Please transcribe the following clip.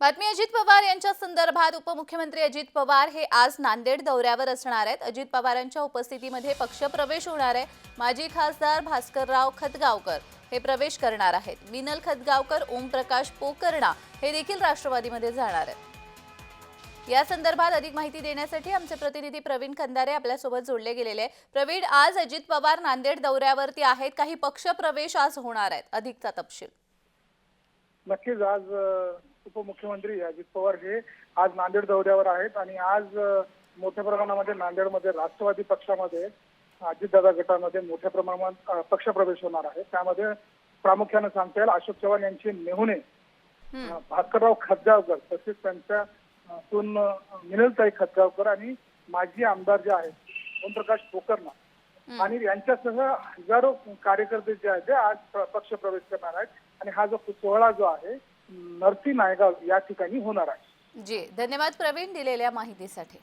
बातमी अजित पवार यांच्या संदर्भात उपमुख्यमंत्री अजित पवार हे आज नांदेड दौऱ्यावर असणार आहेत। अजित पवारांच्या उपस्थितीमध्ये पक्षप्रवेश होणार आहे। माजी खासदार भास्करराव खतगावकर हे प्रवेश करणार आहेत। विनल खतगावकर, ओमप्रकाश पोकर्णा हे देखील राष्ट्रवादीमध्ये जाणार आहेत। या संदर्भात अधिक माहिती देण्यासाठी आमचे प्रतिनिधी प्रवीण खंदारे आपल्या सोबत जोडले गेलेले आहेत। प्रवीण, आज अजित पवार नांदेड दौऱ्यावरती आहेत, काही पक्षप्रवेश आज होणार आहेत, अधिकचा तपशील। नक्कीच आज उपमुख्यमंत्री अजित पवार हे आज नांदेड दौऱ्यावर आहेत आणि आज मोठ्या प्रमाणामध्ये नांदेडमध्ये राष्ट्रवादी पक्षामध्ये अजितदादा गटामध्ये मोठ्या प्रमाणात पक्षप्रवेश होणार आहे। त्यामध्ये प्रामुख्याने सांगता येईल अशोक चव्हाण यांचे मेहुणे भास्करराव खतगावकर तसेच त्यांच्या सून मिनलताई खतगावकर आणि माजी आमदार जे आहेत ओमप्रकाश पोकर्णा आणि यांच्यासह हजारो कार्यकर्ते जे आहेत ते आज पक्षप्रवेश करणार आहेत आणि हा जो सोहळा जो आहे नरसी नायगाव या ठिकाणी होणार आहे। जी, धन्यवाद प्रवीण दिलेल्या माहितीसाठी।